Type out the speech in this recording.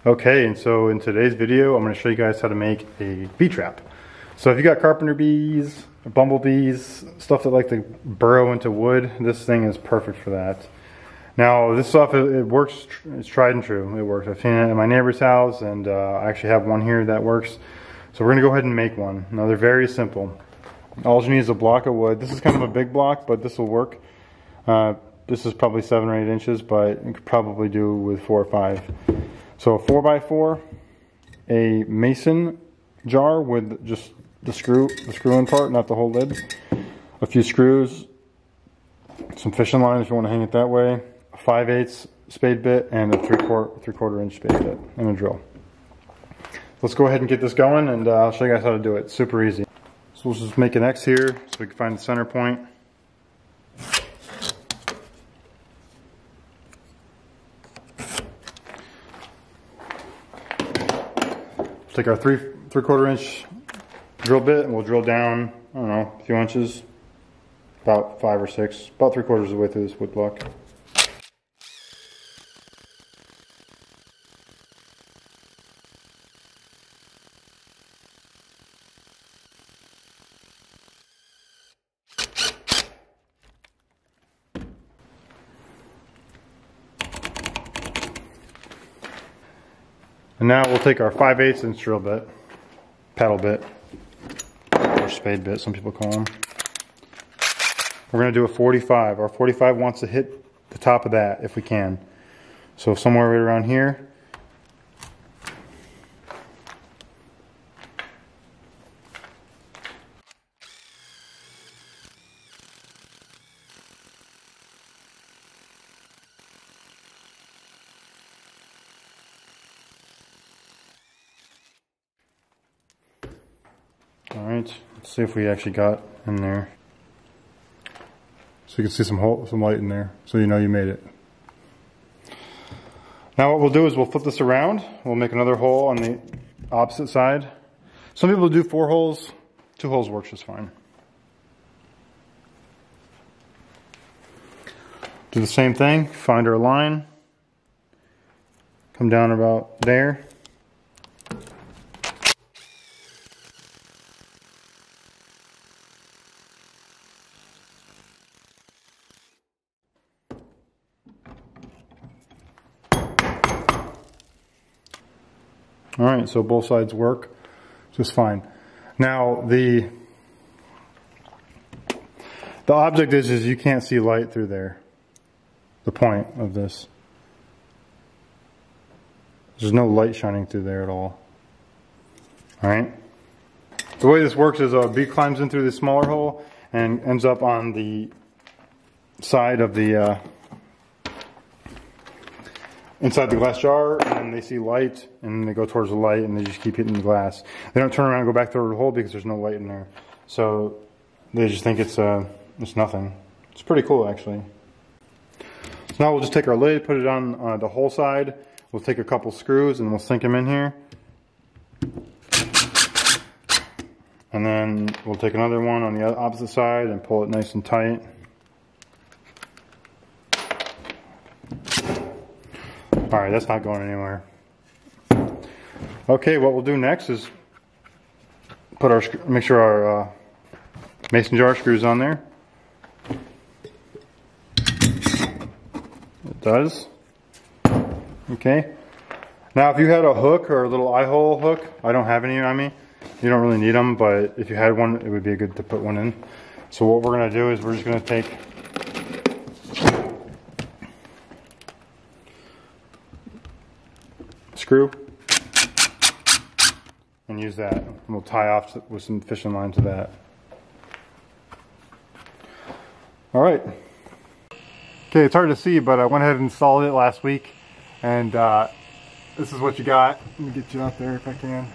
Okay, and so in today's video, I'm going to show you guys how to make a bee trap. So if you got carpenter bees, bumblebees, stuff that like to burrow into wood, this thing is perfect for that. Now this stuff, it works, it's tried and true, it works. I've seen it at my neighbor's house, and I actually have one here that works. So we're going to go ahead and make one. Now they're very simple. All you need is a block of wood. This is kind of a big block, but this will work. This is probably 7 or 8 inches, but you could probably do with 4 or 5. So a 4x4, a mason jar with just the screw in part, not the whole lid. A few screws, some fishing line if you want to hang it that way. A 5/8 spade bit and a 3/4 inch spade bit and a drill. Let's go ahead and get this going, and I'll show you guys how to do it. Super easy. So we'll just make an X here so we can find the center point. Take our 3/4 inch drill bit and we'll drill down, I don't know, a few inches, about 5 or 6, about 3/4 of the way through this wood block. And now we'll take our 5/8 inch drill bit, paddle bit, or spade bit, some people call them. We're going to do a 45. Our 45 wants to hit the top of that if we can. So somewhere right around here. Alright, let's see if we actually got in there. So you can see some light in there, so you know you made it. Now what we'll do is we'll flip this around. We'll make another hole on the opposite side. Some people do 4 holes. 2 holes works just fine. Do the same thing, find our line. Come down about there. Alright, so both sides work just fine. Now the object is you can't see light through there. The point of this. There's no light shining through there at all. Alright? The way this works is a bee climbs in through the smaller hole and ends up on the side of the inside the glass jar, and they see light and they go towards the light and they just keep hitting the glass. They don't turn around and go back through the hole because there's no light in there. So they just think it's nothing. It's pretty cool actually. So now we'll just take our lid, put it on the hole side. We'll take a couple screws and we'll sink them in here. And then we'll take another one on the opposite side and pull it nice and tight. Alright, that's not going anywhere. Okay, what we'll do next is make sure our mason jar screws on there. It does. Okay. Now if you had a hook or a little eye hole hook, I don't have any on me. You don't really need them, but if you had one, it would be good to put one in. So what we're going to do is we're just going to take screw and use that, and we'll tie off with some fishing line to that. Alright. Okay, it's hard to see, but I went ahead and installed it last week, and this is what you got. Let me get you out there if I can.